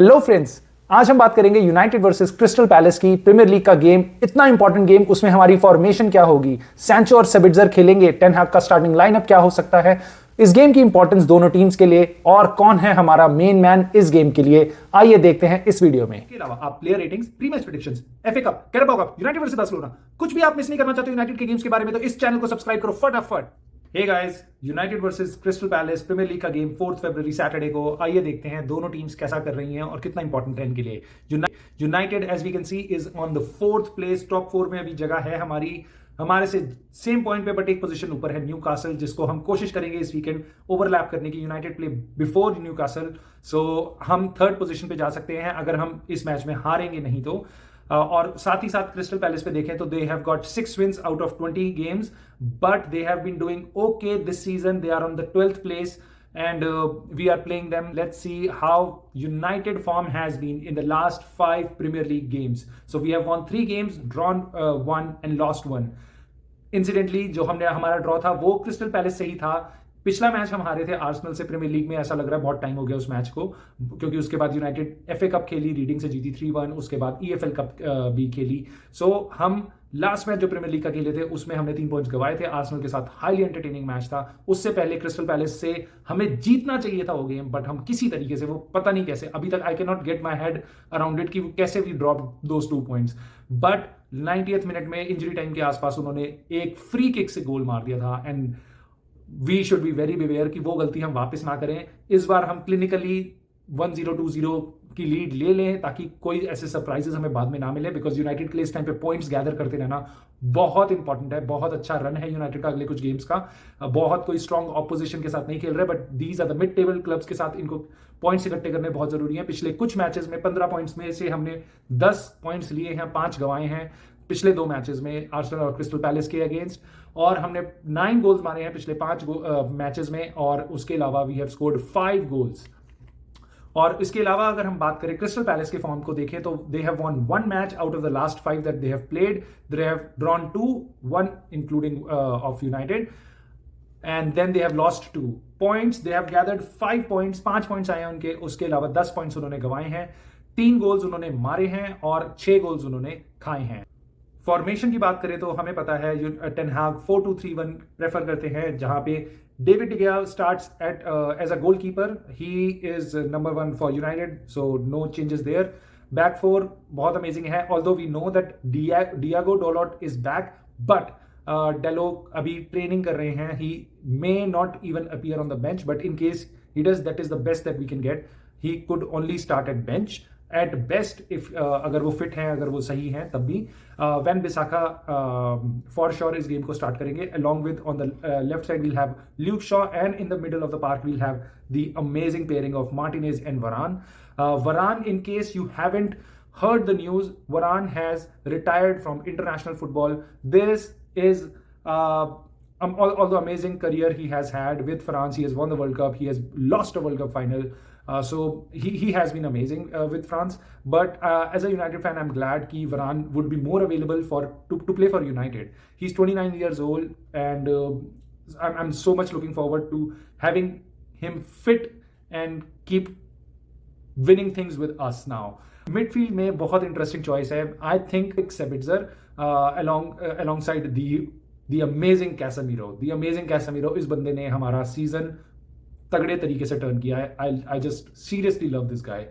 Hello friends, आज हम बात करेंगे यूनाइटेड वर्सेस क्रिस्टल पैलेस की प्रीमियर लीग का गेम। इतना इंपॉर्टेंट गेम, उसमें हमारी फॉर्मेशन क्या होगी, सैंचो और सेबिट्जर खेलेंगे, टेन हाग का स्टार्टिंग लाइनअप क्या हो सकता है, इस गेम की इंपॉर्टेंस दोनों टीम्स के लिए और कौन है हमारा मेन मैन इस गेम के लिए, आइए देखते हैं इस वीडियो में। इसके अलावा आप player ratings, pre match predictions, FA cup, Carabao cup, United versus Barcelona, कुछ भी आप मिस नहीं करना चाहते यूनाइटेड के गेम्स के बारे में, तो इस चैनल को सब्सक्राइब करो फटाफट। Hey guys, United versus Crystal Palace Premier League का गेम 4 फरवरी सैटरडे को। आइए देखते हैं दोनों टीम्स कैसा कर रही हैं और कितना इंपॉर्टेंट है इनके लिए। United as we can see is on the 4th place, top 4 में अभी जगह है हमारे से सेम पॉइंट पे, बट एक पोजीशन ऊपर है न्यूकासल, जिसको हम कोशिश करेंगे इस वीकेंड ओवरलैप करने की। यूनाइटेड प्ले बिफोर न्यूकासल, सो हम 3rd पोजीशन पे जा सकते हैं अगर हम इस मैच में हारेंगे नहीं तो। और साथ ही साथ क्रिस्टल पैलेस पे देखें तो they have got 6 wins out of 20 games, but they have been doing okay this season. They are on the 12th place and we are playing them. Let's see how United form has been in the last 5 Premier League games. So we have won 3 games, drawn 1 and lost 1. Incidentally, जो हमारा draw था वो crystal palace से ही था। पिछला match हम हारे थे आर्सेनल से प्रीमियर लीग में, ऐसा लग रहा है बहुत टाइम हो गया उस मैच को, क्योंकि उसके बाद यूनाइटेड एफए कप खेली, रीडिंग से जीती 3-1, उसके बाद ईएफएल कप भी खेली। सो हम लास्ट मैच जो प्रीमियर लीग का खेले थे उसमें हमने 3 पॉइंट्स गवाए थे आर्सेनल के साथ। हाईली एंटरटेनिंग मैच था। उससे पहले क्रिस्टल पैलेस से हमें जीतना चाहिए था वो गेम, बट हम किसी तरीके से, वो पता नहीं कैसे, अभी तक I can not get my head around it कि कैसे we drop those 2 points. But 90th minute में इंजरी टाइम के आसपास उन्होंने एक फ्री किक से गोल मार दिया था, and we should be very beware कि वो गलती हम वापस ना करें। इस बार हम क्लिनिकली 1-0 2-0 की लीड ले लें ताकि कोई ऐसे सरप्राइजेस हमें बाद में ना मिले, बिकॉज यूनाइटेड के लिए इस टाइम पे पॉइंट्स गैदर करते रहना बहुत इंपॉर्टेंट है। बहुत अच्छा रन है यूनाइटेड का अगले कुछ गेम्स का, बहुत कोई स्ट्रॉन्ग ऑपोजिशन के साथ नहीं खेल रहे, but these are the mid table clubs के साथ इनको पॉइंट्स इकट्ठे करने बहुत जरूरी है। पिछले कुछ मैचेस में 15 पॉइंट्स में से हमने 10 पॉइंट्स लिए हैं, 5 गंवाए हैं पिछले 2 मैचेस में, आर्सेनल और क्रिस्टल पैलेस के अगेंस्ट, और हमने 9 गोल्स मारे हैं पिछले 5 मैचेस में, और उसके अलावा वी हैव स्कोर्ड 5 गोल्स। और इसके अलावा अगर हम बात करें क्रिस्टल पैलेस के फॉर्म को देखें तो they have won 1 match out of the last 5 that they have played. They have drawn 2-1 including of United, and then they have lost 2 points. They have gathered 5 points, 5 points आए हैं उनके, उसके अलावा 10 points उन्होंने गंवाए हैं, 3 गोल्स उन्होंने मारे हैं और 6 गोल्स उन्होंने खाए हैं। फॉर्मेशन की बात करें तो हमें पता है टेन हाग 4-2-3-1 प्रेफर करते हैं, जहां पे David De Gea starts at as a goalkeeper. He is number 1 for United, so no changes there. Back 4 बहुत अमेजिंग है, although we know that Diogo Dalot is back, but Dalot अभी training कर रहे हैं। He may not even appear on the bench, but in case he does, that is the best that we can get. He could only start at bench at best if अगर वो fit हैं, अगर वो सही हैं तब भी। Wan Bissaka for sure इस गेम को स्टार्ट करेंगे, along with on the left side we'll have Luke Shaw, and in the middle of the park we'll have the amazing pairing of Martinez and Varane. Varane, in case you haven't heard the news, Varane has retired from international football. This is although amazing career he has had with France, he has won the World Cup, he has lost a World Cup final. So he has been amazing with France, but as a United fan, I'm glad कि Varane would be more available to play for United. He's 29 years old, and I'm so much looking forward to having him fit and keep winning things with us now. Midfield में बहुत interesting choice है. I think Sabitzer alongside the amazing Casemiro. The amazing Casemiro, इस बंदे ने हमारा season तगड़े तरीके से टर्न किया है। I just seriously love this guy.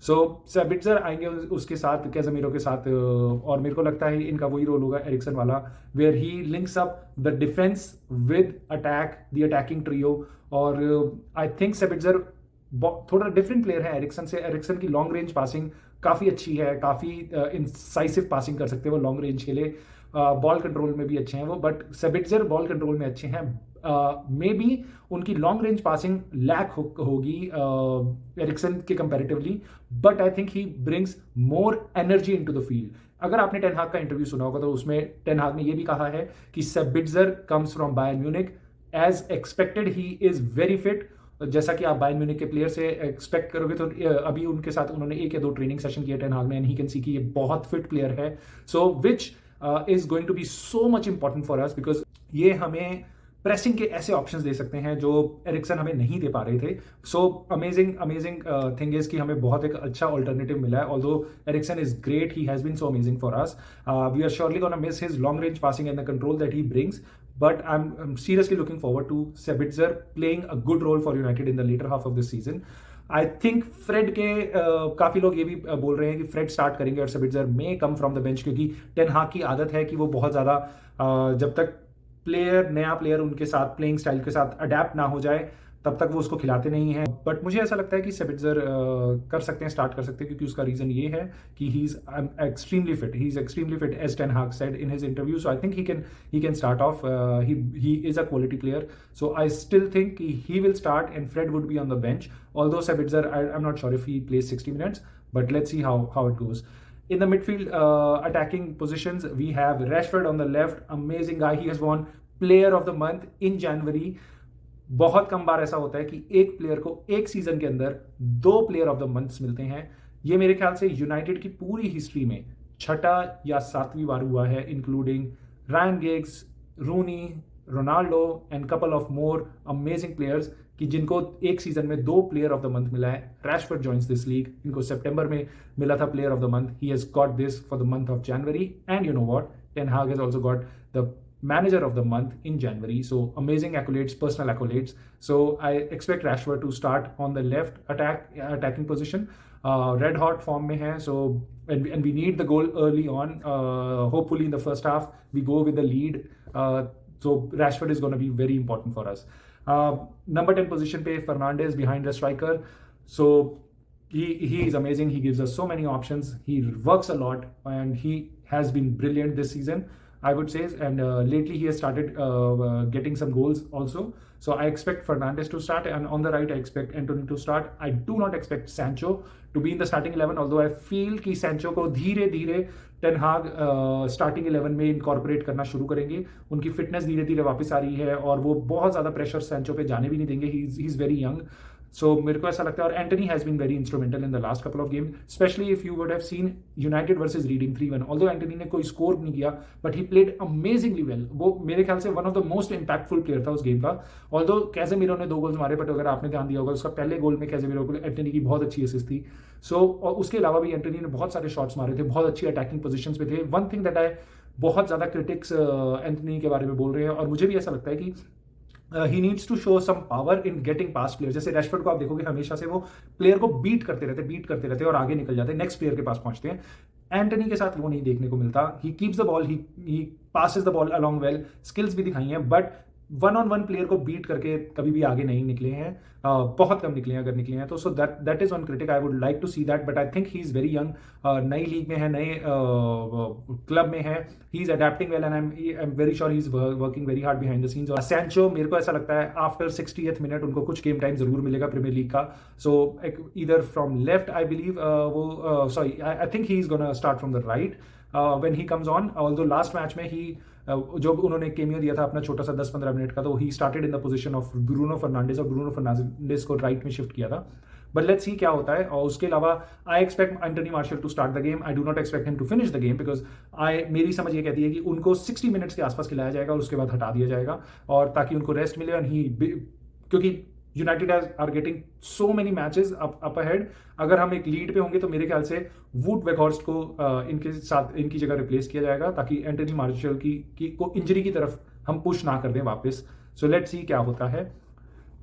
So Sabitzer आएंगे उसके साथ, कैसेमीरो के साथ, और मेरे को लगता है इनका वही रोल होगा एरिक्सन वाला, where he links up the defence with attack, the attacking trio. और आई थिंक सेबिट्जर थोड़ा डिफरेंट प्लेयर है एरिक्सन से। एरिक्सन की लॉन्ग रेंज पासिंग काफ़ी अच्छी है, काफ़ी इंसाइसिव पासिंग कर सकते हैं वो लॉन्ग रेंज के लिए, बॉल कंट्रोल में भी अच्छे हैं वो, बट सेबिट्जर बॉल कंट्रोल में अच्छे हैं। मे बी उनकी लॉन्ग रेंज पासिंग लैक होगी एरिक्सन के comparatively, but I think he brings more energy into the field. अगर आपने टेन हाग का इंटरव्यू सुना होगा तो उसमें टेन हाग ने यह भी कहा है कि Sabitzer comes from Bayern Munich, as expected he is very fit. जैसा कि आप बायर्न म्यूनिक के प्लेयर से एक्सपेक्ट करोगे, तो अभी उनके साथ उन्होंने 1 या 2 ट्रेनिंग सेशन किए टेन हाग ने, एंड ही कैन सी कि ये बहुत फिट प्लेयर है। So which is going to be so much important for us, because ये हमें प्रेसिंग के ऐसे ऑप्शंस दे सकते हैं जो एरिक्सन हमें नहीं दे पा रहे थे. सो अमेजिंग थिंग इज कि हमें बहुत एक अच्छा ऑल्टरनेटिव मिला है. Although Eriksen is great, he has been so amazing for us. We are surely gonna miss his long range passing and the control that he brings. But I'm seriously looking forward to Sabitzer playing a good role for United in the later half of this season. I think Fred के काफ़ी लोग ये भी बोल रहे हैं कि Fred start करेंगे और सबिट्जर मे कम फ्रॉम द बेंच, क्योंकि टेन हाग की आदत है कि वो बहुत ज़्यादा जब तक नया प्लेयर उनके साथ प्लेइंग स्टाइल के साथ अडेप्ट ना हो जाए तब तक वो उसको खिलाते नहीं हैं. बट मुझे ऐसा लगता है कि सबिट्जर कर सकते हैं, स्टार्ट कर सकते हैं, क्योंकि उसका रीज़न ये है कि he is extremely fit as ten Hag said in his interview. So I think he can start off. He is a quality player. So I still think he will start and Fred would be on the bench. Although Sabitzer, I'm not sure if he plays 60 minutes, but let's see how it goes. In the midfield attacking positions, we have Rashford on the left, amazing guy. He has won Player of the Month in January. बहुत कम बार ऐसा होता है कि एक player को एक season के अंदर 2 प्लेयर ऑफ द मंथ्स मिलते हैं. ये मेरे ख्याल से यूनाइटेड की पूरी हिस्ट्री में छठा या 7वीं बार हुआ है, including Ryan Giggs, Rooney, Ronaldo and couple of more amazing players, कि जिनको एक सीजन में 2 प्लेयर ऑफ द मंथ मिला है. रैशफोर्ड जॉइंस दिस लीग, इनको सितंबर में मिला था player of the month. He has got this for the month of January, and you know what, ten Hag has also got the manager of the month in January. So amazing accolades, personal accolades. So I expect Rashford to start on the left attacking position. Red hot form mein hai, so and we need the goal early on. Hopefully in the first half we go with the lead. So Rashford is going to be very important for us. Number 10 position pe Fernandes behind the striker. So he is amazing. He gives us so many options. He works a lot and he has been brilliant this season, I would say, and lately he has started getting some goals also. So I expect Fernandes to start, and on the right I expect Antony to start. I do not expect Sancho to be in the starting 11, although I feel कि Sancho को धीरे धीरे ten हाग starting 11 में incorporate करना शुरू करेंगे. उनकी फिटनेस धीरे धीरे वापस आ रही है और वो बहुत ज़्यादा प्रेशर सैंचो पे जाने भी नहीं देंगे. He is very young. So मेरे को ऐसा लगता है, और Antony has been very instrumental in the last couple of game, specially if you would have seen United versus Reading 3-1. Although Antony ने कोई स्कोर नहीं किया, but he played amazingly well. वो मेरे ख्याल से one of the most impactful player था उस गेम का. ऑल्दो कैजेमीरो ने 2 गोल्स मारे, बट अगर आपने ध्यान दिया होगा उसका पहले गोल में कैजेमीरो को एंटनी की बहुत अच्छी असिस्ट थी. सो और उसके अलावा भी एंटनी ने बहुत सारे शॉट्स मारे थे, बहुत अच्छी अटैकिंग पोजिशन पे थे. वन थिंग दैट आई बहुत ज़्यादा क्रिटिक्स एंटनी के बारे में बोल रहे हैं, और मुझे भी ऐसा लगता है कि he needs to show some power in getting pass player. जैसे रैशफोर्ड को आप देखोगे हमेशा से वो प्लेयर को बीट करते रहते और आगे निकल जाते हैं, नेक्स्ट प्लेयर के पास पहुंचते हैं. एंटनी के साथ वो नहीं देखने को मिलता. He keeps the ball, he passes the ball along well, skills भी दिखाई हैं, बट 1-on-1 प्लेयर को बीट करके कभी भी आगे नहीं निकले हैं. बहुत कम निकले हैं, अगर निकले हैं तो. So that is one critic. I would like to see that, but I think he is very young. नई लीग में है, नए क्लब में है. He is adapting well and I am very sure he is working very hard behind the scenes. और Sancho, मेरे को ऐसा लगता है आफ्टर 60th मिनट उनको कुछ गेम टाइम जरूर मिलेगा प्रीमियर लीग का. सो either from left I believe, I think he is gonna start from the right when he comes on. Although last match में ही जो उन्होंने केमियो दिया था अपना छोटा सा 10-15 मिनट का, तो he started in the position of Bruno Fernandes, और ब्रूनो फर्नांडिस को राइट में शिफ्ट किया था. बट लेट्स सी क्या होता है. और उसके अलावा I expect Anthony Martial to start the game. I do not expect him to finish the game, because मेरी समझ ये कहती है कि उनको 60 मिनट्स के आसपास खिलाया जाएगा और उसके बाद हटा दिया जाएगा, और ताकि उनको रेस्ट मिले. एंड क्योंकि United are getting so many matches up ahead. अगर हम एक लीड पे होंगे तो मेरे ख्याल से वुड वेगहॉर्स्ट को इनके साथ इनकी जगह रिप्लेस किया जाएगा, ताकि एंटनी मार्शल को इंजरी की तरफ हम पुश ना कर दें वापस. सो लेट्स सी क्या होता है.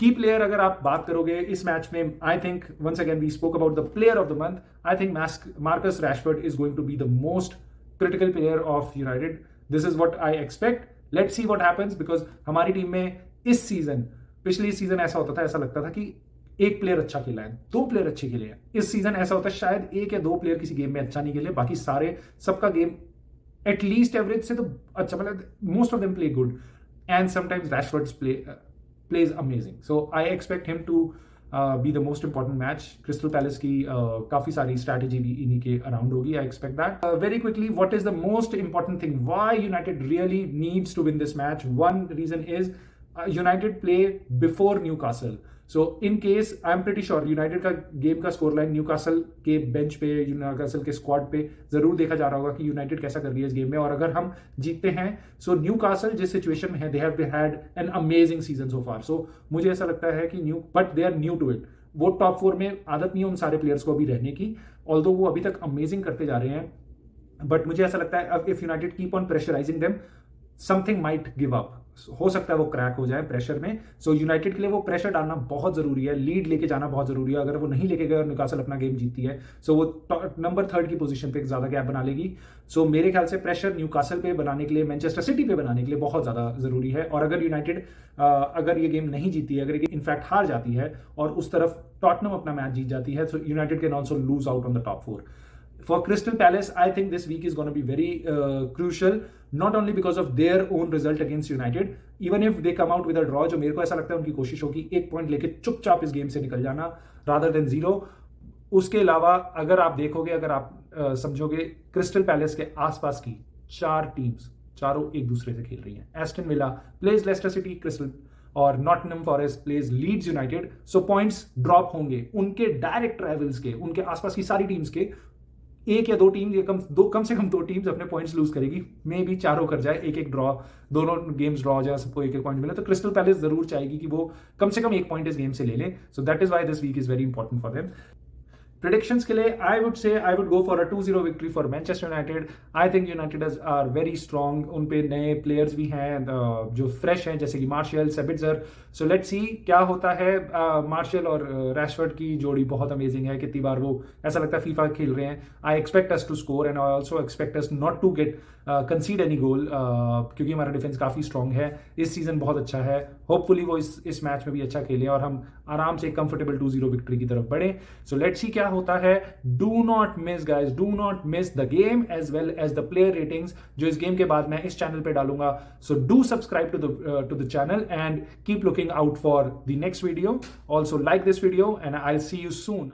की प्लेयर अगर आप बात करोगे इस मैच में, I think once again we spoke about the player of the month. I think Marcus Rashford is going to be the most critical player of United. This is what I expect. Let's see what happens, because हमारी team में इस season, पिछले season ऐसा होता था, ऐसा लगता था कि एक प्लेयर अच्छा खेला है, 2 प्लेयर अच्छे खेले हैं. इस सीजन ऐसा होता है शायद 1 या 2 प्लेयर किसी गेम में अच्छा नहीं खेले, बाकी सबका गेम एटलीस्ट एवरेज से तो अच्छा, मतलब most of them play good, and sometimes Rashford plays amazing. So I expect him to be the most important match. Crystal Palace की काफी सारी स्ट्रैटेजी भी इन्हीं के अराउंड होगी. I expect that. Very quickly, what is the most important thing why United really needs to win this match? One reason is United play before Newcastle. So in case I am pretty sure United का game का score line Newcastle के bench पे, Newcastle के squad पे जरूर देखा जा रहा होगा कि यूनाइटेड कैसा कर रही है इस गेम में। और अगर हम जीतते हैं, सो न्यूकासल जिस सिचुएशन में है, they have had an amazing season so far. So मुझे ऐसा लगता है कि but they are new to it. वो टॉप 4 में आदत नहीं है उन सारे प्लेयर्स को अभी रहने की, ऑल्दो वो अभी तक अमेजिंग करते जा रहे हैं। बट मुझे ऐसा लगता है if United keep on pressurising them, something might give up, हो सकता है वो क्रैक हो जाए प्रेशर में। सो यूनाइटेड के लिए वो प्रेशर डालना बहुत जरूरी है, लीड लेके जाना बहुत जरूरी है। अगर वो नहीं लेके गए और न्यूकासल अपना गेम जीतती है, सो वो नंबर 3 की पोजीशन पे ज्यादा गैप बना लेगी। सो मेरे ख्याल से प्रेशर न्यूकासल पे बनाने के लिए, मैनचेस्टर सिटी पे बनाने के लिए बहुत ज्यादा जरूरी है। और अगर यूनाइटेड अगर ये गेम नहीं जीती है, अगर ये इनफैक्ट हार जाती है और उस तरफ टॉटनम अपना मैच जीत जाती है, so United can also lose out on the top 4. For Crystal Palace, I think this week is going to be very crucial, not only because of their own result against United. Even if they come out with a draw, जो मेरे को ऐसा लगता है उनकी कोशिश होगी 1 point लेके चुपचाप इस गेम से निकल जाना rather than 0. उसके अलावा अगर आप देखोगे, अगर आप समझोगे, क्रिस्टल पैलेस के आसपास की 4 टीम्स, चारों एक दूसरे से खेल रही हैं। Aston Villa plays Leicester City, Crystal और Nottingham Forest plays Leeds United. So points drop होंगे उनके डायरेक्ट राइवल्स के, उनके आसपास की सारी टीम्स के। 1 या 2 टीम, कम से कम 2 टीम्स अपने पॉइंट्स लूज करेगी, मे भी चारों कर जाए, एक ड्रॉ, दोनों गेम्स ड्रॉ हो जाए, सबको 1 पॉइंट मिले। तो क्रिस्टल पैलेस जरूर चाहेगी कि वो कम से कम 1 पॉइंट इस गेम से ले लें। So that is why this week is very important for them. Predictions के लिए I would go for a 2-0 victory for Manchester United. I think United are very strong. उन पे नए प्लेयर्स भी हैं जो फ्रेश हैं, जैसे कि मार्शियल, सेबिट्जर। सो लेट्स सी क्या होता है। मार्शियल और रैशफोर्ड की जोड़ी बहुत अमेजिंग है, कितनी बार वो ऐसा लगता है फीफा खेल रहे हैं। I expect us to score and I also expect us not to get concede any goal, क्योंकि हमारा डिफेंस काफी स्ट्रॉन्ग है, इस सीजन बहुत अच्छा है। होपफुली वो इस मैच में भी अच्छा खेलें और हम आराम से कंफर्टेबल 2-0 विक्ट्री की तरफ बढ़े। सो लेट्स सी क्या होता है। Do not miss guys, do not miss the game as well as the player ratings, जो इस गेम के बाद मैं इस चैनल पे डालूंगा। So do subscribe to the channel and keep looking out for the next video. Also like this video and I will see you soon.